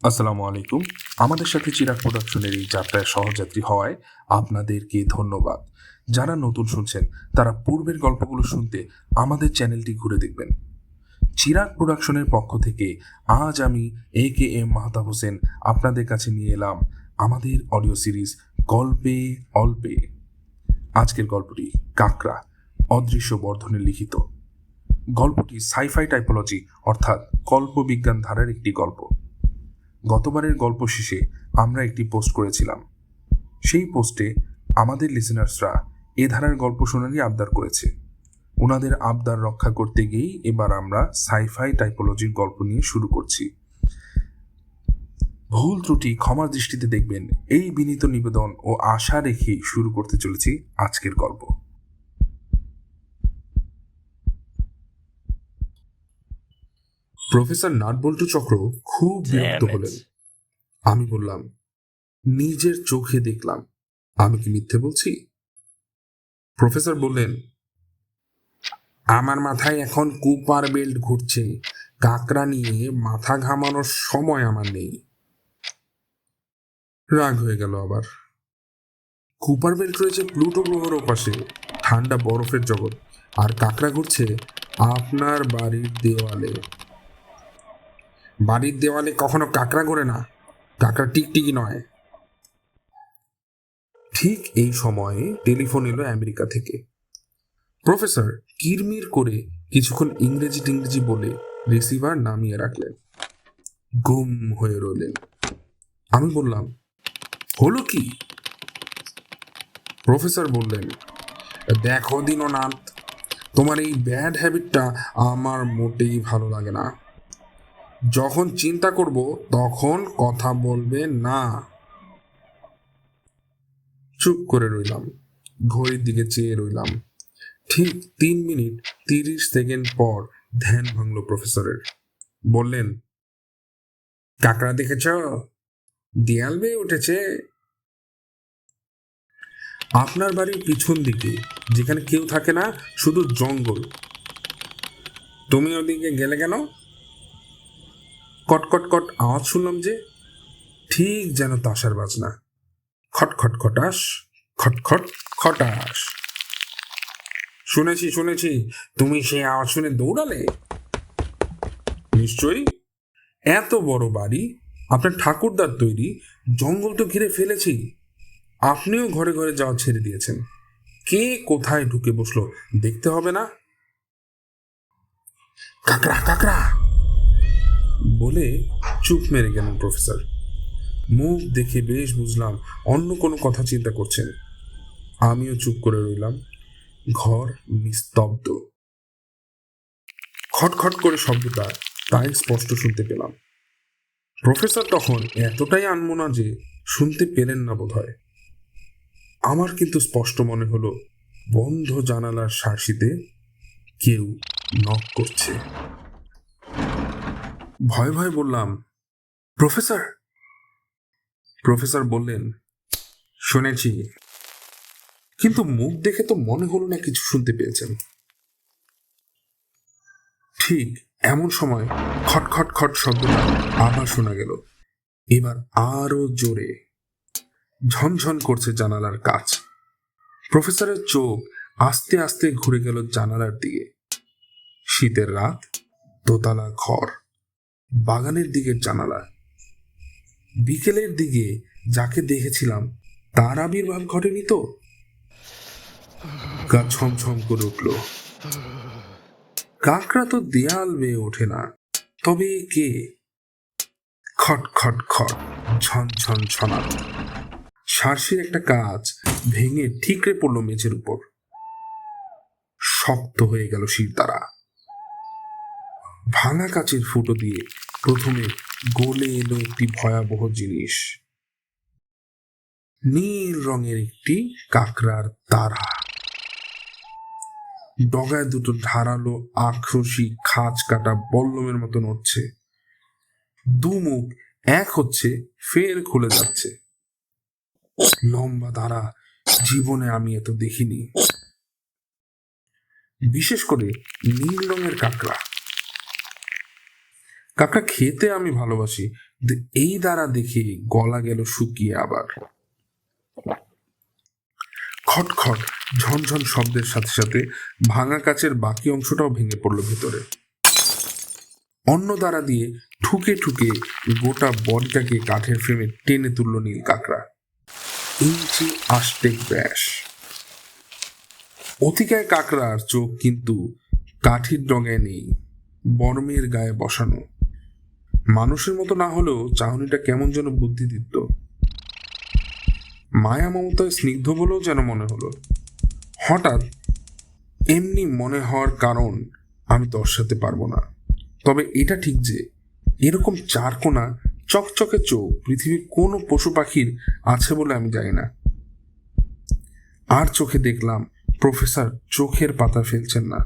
আসসালামু আলাইকুম। আমাদের সাথে চিরাগ প্রোডাকশনের এই যাত্রায় সহযাত্রী হওয়ায় আপনাদেরকে ধন্যবাদ। যারা নতুন শুনছেন তারা পূর্বের গল্পগুলো শুনতে আমাদের চ্যানেলটি ঘুরে দেখবেন। চিরাগ প্রোডাকশনের পক্ষ থেকে আজ আমি AKM মাহতাব হোসেন আপনাদের কাছে নিয়ে এলাম আমাদের অডিও সিরিজ গল্পে অল্পে। আজকের গল্পটি কাকরা, অদৃশ্য বর্ধনে লিখিত। গল্পটি সাইফাই টাইপোলজি অর্থাৎ কল্পবিজ্ঞান ধারার একটি গল্প। গতবারের গল্প শেষে আমরা একটি পোস্ট করেছিলাম। সেই পোস্টে আমাদের লিসেনার্সরা এ ধারার গল্প শোনারই আবদার করেছে। ওনাদের আবদার রক্ষা করতে গিয়েই এবার আমরা সাইফাই টাইপোলজির গল্প নিয়ে শুরু করছি। ভুল ত্রুটি ক্ষমার দৃষ্টিতে দেখবেন, এই বিনীত নিবেদন ও আশা রেখেই শুরু করতে চলেছি আজকের গল্প। প্রফেসর নাটবল্টু চক্র খুব বিরক্ত হলেন। আমি বললাম, নিজের চোখে দেখলাম, আমি কি মিথ্যে বলছি? প্রফেসর বললেন, আমার মাথায় এখন কুপার বেল্ট ঘুরছে, কাকড়া নিয়ে মাথা ঘামানোর সময় আমার নেই। রাগ হয়ে গেল আবার। কুপার বেল্ট রয়েছে প্লুটো গ্রহের ওপাশে, ঠান্ডা বরফের জগৎ, আর কাকড়া ঘুরছে আপনার বাড়ির দেওয়ালে। বাড়ির দেওয়ালে কখনো কাকড়া ঘোরে না, কাকড়া টিকটিকি নয়। ঠিক এই সময়ে টেলিফোন এলো আমেরিকা থেকে। প্রফেসর কিরমির করে কিছুক্ষণ ইংরেজি বলে রিসিভার নামিয়ে রাখলেন। গুম হয়ে রইলেন। আমি বললাম, হলো কি? প্রফেসর বললেন, দেখো দীননাথ, তোমার এই ব্যাড হ্যাবিটটা আমার মোটেই ভালো লাগে না। যখন চিন্তা করব তখন কথা বলবে না। চুপ করে রইলাম, ঘড়ির দিকে চেয়ে রইলাম। ঠিক 3 মিনিট 30 সেকেন্ড পর ধ্যান ভাঙল প্রফেসরের। বললেন, কাকড়া দেখেছ? দেয়াল বেয়ে উঠেছে। আপনার বাড়ির পিছন দিকে, যেখানে কেউ থাকে না, শুধু জঙ্গল। তুমি ওদিকে গেলে কেন? কটকট কট আওয়াজ শুনলাম যে, ঠিক যেন তাসার বাজনা। খটখট খটাস, খটখট খটাস। শুনেছি, তুমি সেই আওয়াজ শুনে দৌড়ালে? নিশ্চয়ই। এত বড় বাড়ি, আপনার ঠাকুরদার তৈরি, জঙ্গল তো ঘিরে ফেলেছি। আপনিও ঘরে ঘরে যাওয়া ছেড়ে দিয়েছেন। কে কোথায় ঢুকে বসলো দেখতে হবে না? কাকড়া কাকড়া বলে চুপ মেরে গেলেন প্রফেসর। মুখ দেখে বেশ বুঝলাম অন্য কোনো কথা চিন্তা করছেন। আমিও চুপ করে রইলাম। ঘর নিস্তব্ধ। খটখট করে শব্দটা তাই স্পষ্ট শুনতে পেলাম। প্রফেসর তখন এতটাই আনমনা যে শুনতে পেলেন না বোধ হয়। আমার কিন্তু স্পষ্ট মনে হলো বন্ধ জানালার শাসিতে কেউ নক করছে। ভয় ভয় বললাম, প্রফেসর। প্রফেসর বললেন, শুনেছি, কিন্তু মুখ দেখে তো মনে হলো না কিছু শুনতে পেয়েছেন। ঠিক এমন সময় খটখট খট শব্দটা আবার শোনা গেল, এবার আরো জোরে। ঝনঝন করছে জানালার কাচ। প্রফেসরের চোখ আস্তে আস্তে ঘুরে গেল জানালার দিকে। শীতের রাত, দোতলা ঘর, বাগানের দিকের জানালা। বিকেলের দিকে যাকে দেখেছিলাম তার আবির্ভাব ঘটেনি তো? গা ছমছম করে উঠল। কাকড়া তো দেয়াল বেয়ে ওঠে না, তবে কে? খট খট খট, ঝন ঝন ছনাত। সার্সির একটা কাজ ভেঙে ঠিকরে পড়ল মেঝের উপর। শক্ত হয়ে গেল শিরদাঁড়া। ভাঙা কাচের ফুটো দিয়ে প্রথমে গলে এলো একটি ভয়াবহ জিনিস। নীল রঙের একটি কাকড়ার তারা। ডগায় দুটো ধারালো আক্রোশী খাঁজ কাটা বল্লমের মতো নড়ছে। দুমুখ এক হচ্ছে, ফের খুলে যাচ্ছে। লম্বা দাঁড়া, জীবনে আমি এত দেখিনি। বিশেষ করে নীল রঙের কাকড়া। কাঁকড়া খেতে আমি ভালোবাসি, এই দ্বারা দেখে গলা গেল শুকিয়ে আবার। খটখট ঝনঝন শব্দের সাথে সাথে ভাঙা কাচের বাকি অংশটাও ভেঙে পড়ল ভেতরে। অন্য দ্বারা দিয়ে ঠুকে ঠুকে গোটা বডিটাকে কাঠের ফ্রেমে টেনে তুলল নীল কাঁকড়া। ইঞ্চি আষ্টেক ব্যাস। অতিকায় কাঁকড়ার চোখ কিন্তু কাঠির ডগায় নেই, বর্মের গায়ে বসানো। মানুষের মতো না হলেও চাহনিটা কেমন যেন বুদ্ধিদীপ্ত, মায়া মমতায় স্নিগ্ধ বলেও যেন মনে হলো। হঠাৎ এমনি মনে হওয়ার কারণ আমি দর্শাতে পারবো না, তবে এটা ঠিক যে এরকম চারকোনা চকচকে চোখ পৃথিবীর কোনো পশু পাখির আছে বলে আমি জানি না। আর চোখে দেখলাম প্রফেসর চোখের পাতা ফেলছেন না,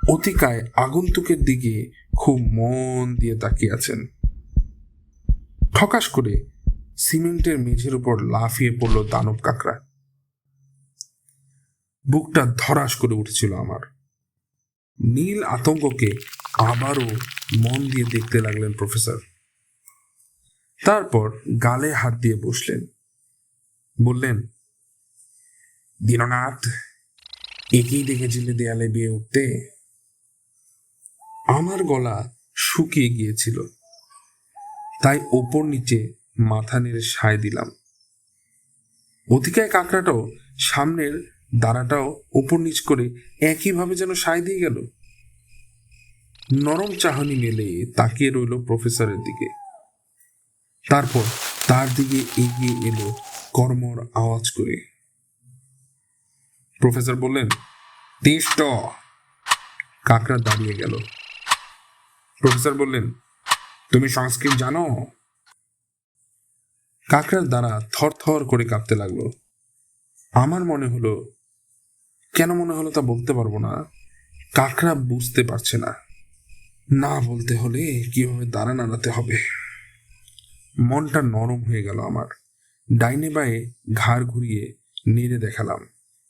অতিকায় আগন্তুকের দিকে খুব মন দিয়ে তাকিয়ে আছেন। ঠকাস করে সিমেন্টের মেঝের উপর লাফিয়ে পড়ল দানব কাঁকড়া। বুকটা ধরাস করে উঠেছিল আমার। নীল আতঙ্ককে আবারও মন দিয়ে দেখতে লাগলেন প্রফেসর। তারপর গালে হাত দিয়ে বসলেন, বললেন, দীননাথ, একেই দেখেছিলে দেয়ালে বিয়ে উঠতে? আমার গলা শুকিয়ে গিয়েছিল, তাই ওপর নিচে মাথা নেড়ে সায় দিলাম। অতিকায় কাঁকড়াটাও সামনের দাঁড়াটাও ওপর নিচ করে একইভাবে যেন সায় দিয়ে গেল। নরম চাহনি মেলে তাকিয়ে রইল প্রফেসরের দিকে। তারপর তার দিকে এগিয়ে এলো কর্মর আওয়াজ করে। প্রফেসর বললেন, তিষ্ট। কাঁকড়া দাঁড়িয়ে গেল। প্রফেসর বললেন, তুমি সংস্কৃত জানো? কাঁকড়ার দ্বারা থর থর করে কাঁপতে লাগলো। আমার মনে হলো, কেন মনে হলো তা বলতে পারবো না, কাঁকড়া বুঝতে পারছে না। না বলতে হলে কিভাবে দাঁড়া নাড়াতে হবে। মনটা নরম হয়ে গেল আমার। ডাইনে বায়ে ঘাড় ঘুরিয়ে নেড়ে দেখালাম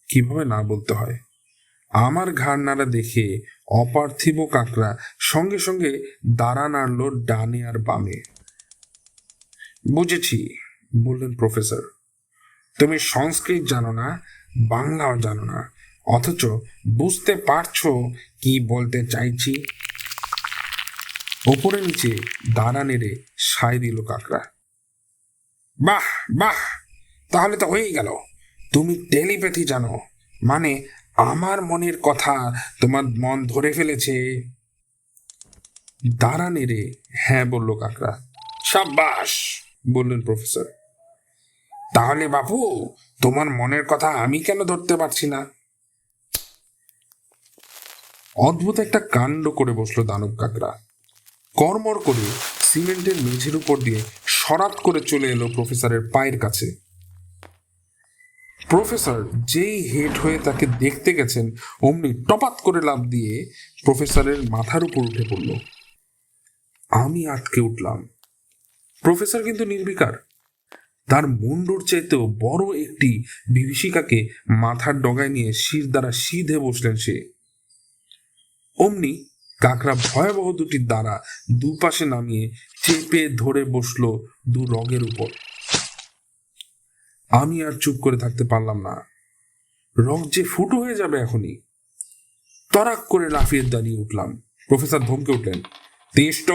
কিভাবে না বলতে হয়। আমার ঘাড় নাড়া দেখে অপার্থিব কাঁকড়া সঙ্গে সঙ্গে দাঁড়া নাড়ল ডানে আর বামে। বুঝেছি, বললেন প্রফেসর। তুমি সংস্কৃত জানো না, বাংলাও জানো না, অথচ বুঝতে পারছো কি বলতে চাইছি। ওপরে নিচে দাঁড়া নেড়ে সায় দিল কাঁকড়া। বাহ বাহ, তাহলে তো হয়েই গেল। তুমি টেলিপ্যাথি জানো, মানে আমার মনের কথা তোমার মন ধরে ফেলেছে। দাঁড়া নেড়ে হ্যাঁ বলল কাঁকড়া। সাব্বাস, বললেন প্রফেসর। তাহলে বাপু, তোমার মনের কথা আমি কেন ধরতে পারছি না? অদ্ভুত একটা কাণ্ড করে বসলো দানব কাঁকড়া। কড়মড় করে সিমেন্টের মেঝের উপর দিয়ে সরাত করে চলে এলো প্রফেসরের পায়ের কাছে। প্রফেসর যেই হেড হয়ে তাকে দেখতে গেছেন, অমনি টপাত করে লাফ দিয়ে প্রফেসরের মাথার উপর উঠে পড়ল। আমি আটকে উঠলাম। প্রফেসর কিন্তু নির্বিকার। তার মুন্ডুর চাইতেও বড় একটি বিভীষিকাকে মাথার ডগায় নিয়ে শির দ্বারা সিধে বসলেন সে। অমনি কাঁকড়া ভয়াবহ দুটি দ্বারা দুপাশে নামিয়ে চেপে ধরে বসলো দু রগের উপর। আমি আর চুপ করে থাকতে পারলাম না। রগ যে ফুটো হয়ে যাবে এখনই। তরাক করে লাফিয়ে দাঁড়িয়ে উঠলাম। প্রফেসর ধমকে উঠলেন, তিষ্ট।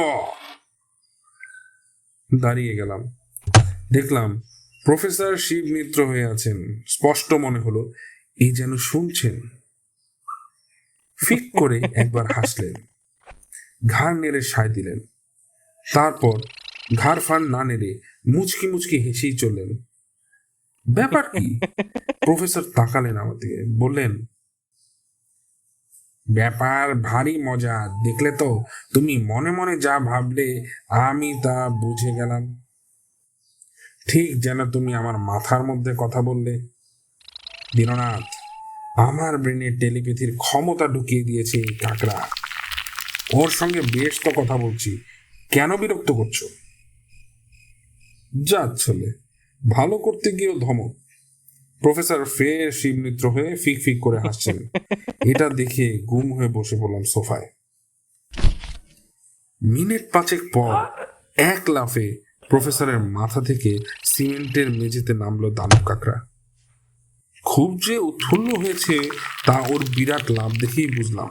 দাঁড়িয়ে গেলাম। দেখলাম প্রফেসর শিব মিত্র হয়ে আছেন। স্পষ্ট মনে হলো এই যেন শুনছেন। ফিক করে একবার হাসলেন, ঘাড় নেড়ে সায় দিলেন। তারপর ঘাড় ফান না নেড়ে মুচকি মুচকি হেসেই চললেন। ব্যাপার কি? প্রফেসর তাকালেন আমার দিকে, বললেন, ব্যাপার ভারী মজা। দেখলে তো, তুমি মনে মনে যা ভাবলে আমি তা বুঝে গেলাম। ঠিক যেন তুমি আমার মাথার মধ্যে কথা বললে। দীননাথ, আমার ব্রেনে টেলিপ্যাথির ক্ষমতা ঢুকিয়ে দিয়েছে এই কাঁকড়া। ওর সঙ্গে বেশ তো কথা বলছি, কেন বিরক্ত করছো? যা চলে, ভালো করতে গিয়েও ধমক। প্রফেসর ফের শিবমিত্র হয়ে ফিক ফিক করে হাসছেন। এটা দেখে গুম হয়ে বসে পড়লাম সোফায়। মিনিট 5 পর এক লাফে প্রফেসরের মাথা থেকে সিমেন্টের মেঝেতে নামলো দানব কাকড়া। খুব যে উৎফুল্ল হয়েছে তা ওর বিরাট লাভ দেখেই বুঝলাম।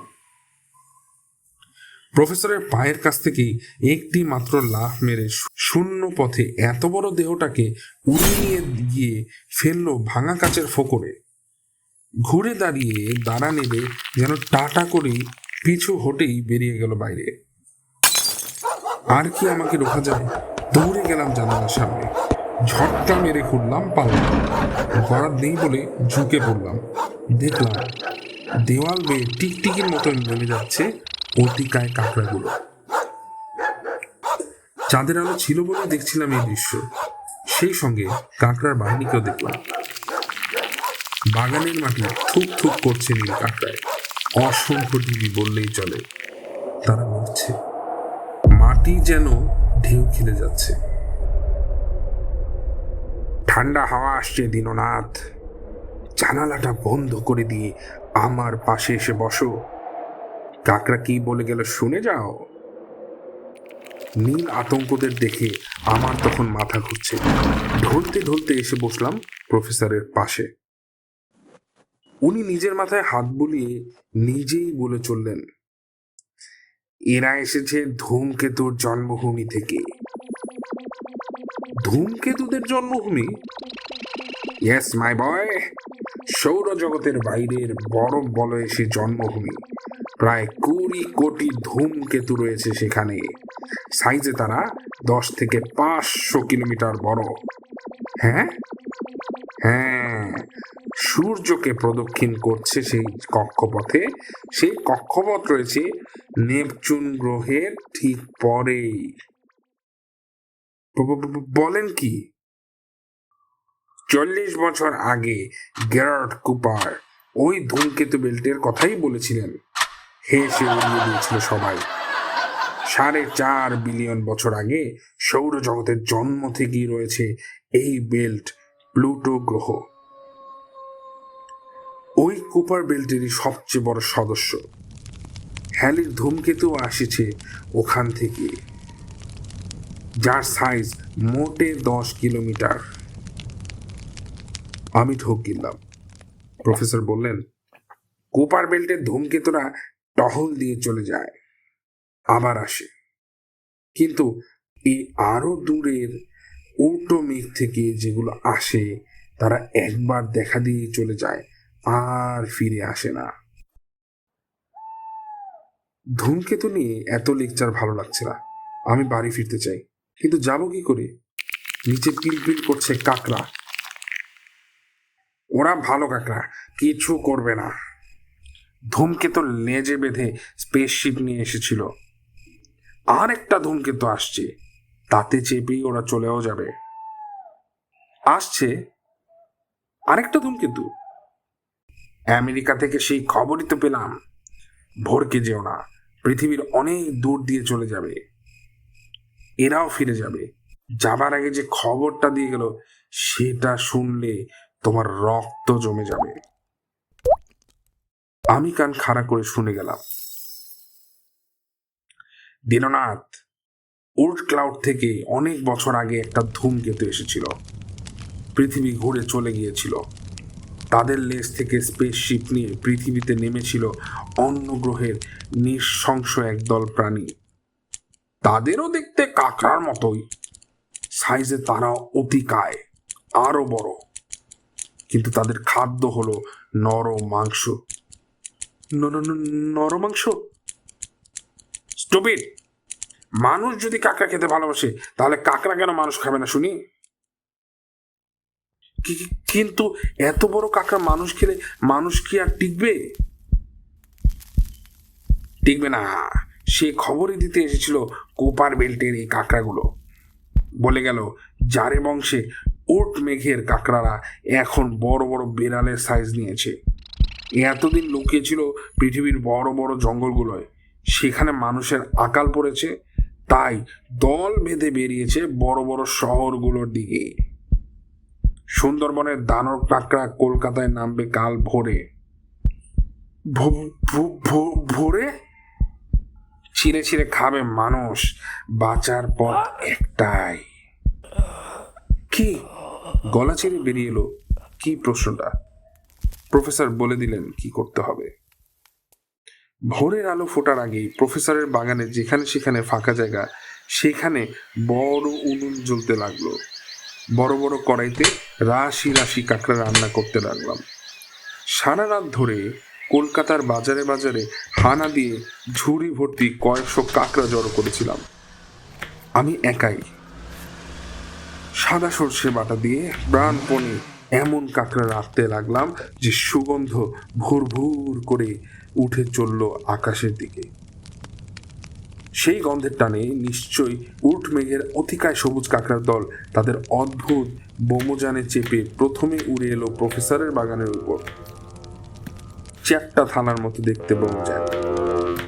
প্রফেসরের পায়ের কাছ থেকেই একটি মাত্র লাফ মেরে শূন্য পথে এত বড় দেহটাকে উড়িয়ে নিয়ে গিয়ে ফেললো ভাঙা কাচের ফোকরে। ঘুরে দাঁড়িয়ে দাঁড়া নেড়ে যেন টাটা করেই পিছু হটেই বেরিয়ে গেল বাইরে। আর কি আমাকে রোখা যায়? দৌড়ে গেলাম জানালার সামনে, ঝটকা মেরে খুললাম পাল্লা। বরাদ নেই বলে ঝুঁকে পড়লাম। দেখলাম দেওয়াল বেয়ে টিকটিকির মতো নেমে যাচ্ছে অতিকায় কাঁকড়াগুলো। চাঁদের আলো ছিল বলে দেখছিলাম এই দৃশ্য। সেই সঙ্গে কাঁকড়ার বাহিনীকেও দেখলাম। বাগানের মাটি থুক থুক করছে নীল কাঁকড়ায়। অসংখ্য টিভি বললেই চলে। তারা মরছে, মাটি যেন ঢেউ খেলে যাচ্ছে। ঠান্ডা হাওয়া আসছে দীননাথ, জানালাটা বন্ধ করে দিয়ে আমার পাশে এসে বসো। কাকড়া কি বলে গেল শুনে যাও। নীল আতঙ্কদের দেখে আমার তখন মাথা ঘুরছে। ঢলতে ঢলতে এসে বসলাম প্রফেসরের পাশে। উনি নিজের মাথায় হাত বুলিয়ে নিজেই বলে চললেন, এরা এসেছে ধূমকেতুর জন্মভূমি থেকে। ধূমকেতুদের জন্মভূমি? ইয়েস মাই বয়, সৌরজগতের বাইরের বরফ বলয়ে সে জন্মভূমি। প্রায় 20 কোটি ধূমকেতু রয়েছে সেখানে। সাইজে তারা 10 থেকে 500 কিলোমিটার বড়। হ্যাঁ হ্যাঁ, সূর্যকে প্রদক্ষিণ করছে সেই কক্ষপথে। সেই কক্ষপথ রয়েছে নেপচুন গ্রহের ঠিক পরেই। বলেন কি? 40 বছর আগে গেরার্ড কুপার ওই ধূমকেতু বেল্টের কথাই বলেছিলেন। হেসে উড়িয়ে দিয়েছিল সবাই। 4.5 বিলিয়ন বছর আগে সৌরজগতের জন্ম থেকেই রয়েছে এই বেল্ট, প্লুটো গ্রহ। ওই কুপার বেল্টেরই সবচেয়ে বড় সদস্য। হ্যালির ধূমকেতু আসছে ওখান থেকে, যার সাইজ মোটে 10 কিলোমিটার। আমি ঢোক গিললাম। প্রফেসর বললেন, কুপার বেল্টের ধূমকেতুরা টহল দিয়ে চলে যায়, আবার আসে। কিন্তু এই আরো দূরের উল্টো মেঘ থেকে যেগুলো আসে তারা একবার দেখা দিয়ে চলে যায়, আর ফিরে আসে না। ধূমকেতু নিয়ে এত লেকচার ভালো লাগছে না। আমি বাড়ি ফিরতে চাই, কিন্তু যাব কি করে? নিচে পিলপিল করছে কাকড়া। ওরা ভালো কাকড়া, কিছু করবে না। ধূমকেতুর লেজে বেঁধে স্পেসশিপ নিয়ে এসেছিল। আর একটা ধূমকেতু আসছে, তাতে চেপেই ওরা চলেও যাবে। আসছে আরেকটা ধূমকেতু? আমেরিকা থেকে সেই খবরই তো পেলাম। ভরকে যেও না, পৃথিবীর অনেক দূর দিয়ে চলে যাবে। এরাও ফিরে যাবে। যাবার আগে যে খবরটা দিয়ে গেল সেটা শুনলে তোমার রক্ত জমে যাবে। আমি কান খাড়া করে শুনে গেলাম। দীননাথ, উল্ট ক্লাউড থেকে অনেক বছর আগে একটা ধূমকেতু এসেছিল। পৃথিবী ঘুরে চলে গিয়েছিল। তাদের লেজ থেকে স্পেসশিপ নিয়ে পৃথিবীতে নেমেছিল অন্য গ্রহের নৃশংস একদল প্রাণী। তাদেরও দেখতে কাকড়ার মতোই। সাইজে তারা অতিকায়, আরো বড়। কিন্তু তাদের খাদ্য হলো নরম মাংস। নরম মাংস? স্টুপিড! মানুষ যদি কাকড়া খেতে ভালোবাসে তাহলে কাকড়া কেন মানুষ খাবে না শুনি? কিন্তু এত বড় কাকড়া মানুষ খেলে মানুষ কি আর টিকবে? টিকবে না। সে খবরই দিতে এসেছিল কোপার বেল্টের এই কাকড়াগুলো। বলে গেল জারে বংশে উট মেঘের কাকড়ারা এখন বড় বড় বেড়ালের সাইজ নিয়েছে। এতদিন লুকিয়েছিল পৃথিবীর বড় বড় জঙ্গলগুলোয়। সেখানে মানুষের আকাল পড়েছে, তাই দল বেঁধে বেরিয়েছে বড় বড় শহরগুলোর দিকে। সুন্দরবনের দানব কাকড়া কলকাতায় নামবে কাল ভোরে। ভোরে? ছিঁড়ে ছিঁড়ে খাবে মানুষ, বাঁচার পথ একটাই। কি? গলা ছেড়ে বেরিয়ে এলো কি প্রশ্নটা। প্রফেসর বলে দিলেন কি করতে হবে। ভোরের আলো ফোটার আগেই প্রফেসরের বাগানে যেখানে সেখানে ফাঁকা জায়গা, সেখানে বড় উনুন জ্বলতে লাগলো। বড় বড় কড়াইতে রাশি রাশি কাঁকড়া রান্না করতে লাগলাম। সারা রাত ধরে কলকাতার বাজারে বাজারে হানা দিয়ে ঝুড়ি ভর্তি কয়েকশো কাঁকড়া জড়ো করেছিলাম আমি একাই। সাদা সর্ষে বাটা দিয়ে প্রাণপণে এমন কাঁকড়া রাখতে লাগলাম যে সুগন্ধ ভুর ভুর করে উঠে চলল আকাশের দিকে। সেই গন্ধের টানে নিশ্চয়ই উট মেঘের অতিকায় সবুজ কাঁকড়ার দল তাদের অদ্ভুত বোমোজানে চেপে প্রথমে উড়ে এলো প্রফেসরের বাগানের উপর। চ্যাপ্টা থালার মতো দেখতে বোমোজান,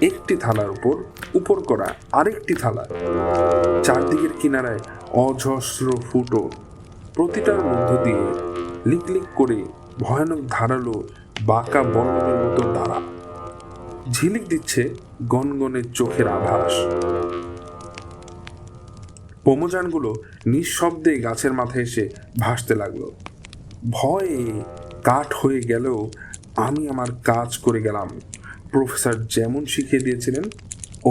একটি থালার উপর করা আরেকটি থালা, চারদিকের কিনারায় অজস্র ফুটো, প্রতিটার মধ্য দিয়ে লিক লিক করে ভয়ানক ধারালো বাঁকা বল্লমের মতো দাঁড়া ঝিলিক দিচ্ছে গনগনে চোখের আভাস। বোমোজানগুলো নিঃশব্দে গাছের মাথায় এসে ভাসতে লাগলো। ভয়ে কাঠ হয়ে গেলেও আমি আমার কাজ করে গেলাম। প্রফেসর যেমন শিখিয়ে দিয়েছিলেন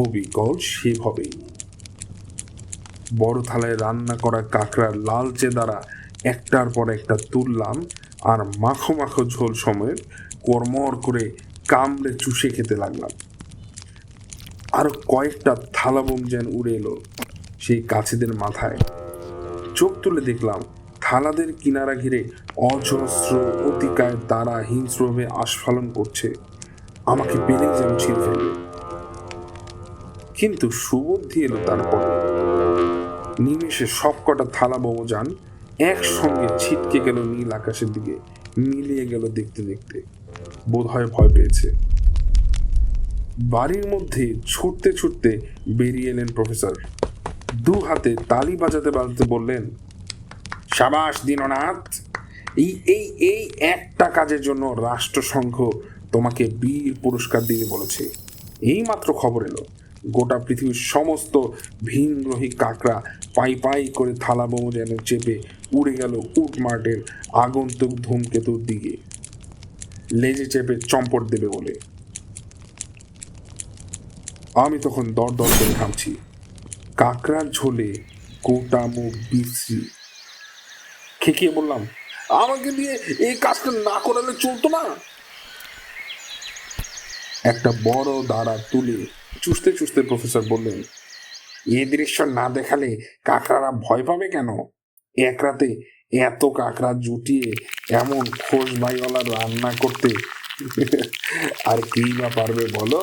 অবিকল সেভাবেই। বড় থালায় রান্না করা কাঁকড়ার লালচে দ্বারা একটার পর একটা তুললাম আর মাখো মাখো ঝোল সময় কর্মর করে কামড়ে চুষে খেতে লাগলাম। আরো কয়েকটা থালা বোমজান উড়ে এলো সেই কাছেদের মাথায়। চোখ তুলে দেখলাম থালাদের কিনারা ঘিরে অজস্র অতিকায় তারা হিংস্রভাবে আস্ফালন করছে, আমাকে পেলেই যেন ছিঁড়ে ফেলবে। কিন্তু সুবুদ্ধি এলো তারপর। নিমেষে সবকটা থালা বোমোজান একসঙ্গে ছিটকে গেল নীল আকাশের দিকে, মিলিয়ে গেল দেখতে দেখতে। বোধহয় ভয় পেয়েছে। বাড়ির মধ্যে ছুটতে ছুটতে বেরিয়ে এলেন প্রফেসর। দু হাতে তালি বাজাতে বাজাতে বললেন, সাবাস দীননাথ, এই এই এই একটা কাজের জন্য রাষ্ট্রসংঘ তোমাকে বীর পুরস্কার দিতে বলেছে। এই মাত্র খবর এলো গোটা পৃথিবীর সমস্ত ভিনগ্রহী কাঁকড়া পাই পাই করে থালা বোমোজানে চেপে উড়ে গেল উটমার্টের আগন্তুক ধূমকেতুর দিকে, লেজে চেপে চম্পট দেবে বলে। আমি তখন দর দর করে ঘামছি, কাঁকড়ার ঝোলে গোটা মুখ বিশ্রী। খেকিয়ে বললাম, আমাকে দিয়ে এই কাজটা না করালে চলতো না? একটা বড় দাঁড়া তুলে চুষতে চুষতে প্রফেসর বললেন, এ দৃশ্য না দেখালে কাঁকড়ারা ভয় পাবে কেন? এক রাতে এত কাঁকড়া জুটিয়ে এমন খোসবাইওয়ালা রান্না করতে আর কেই বা পারবে বলো?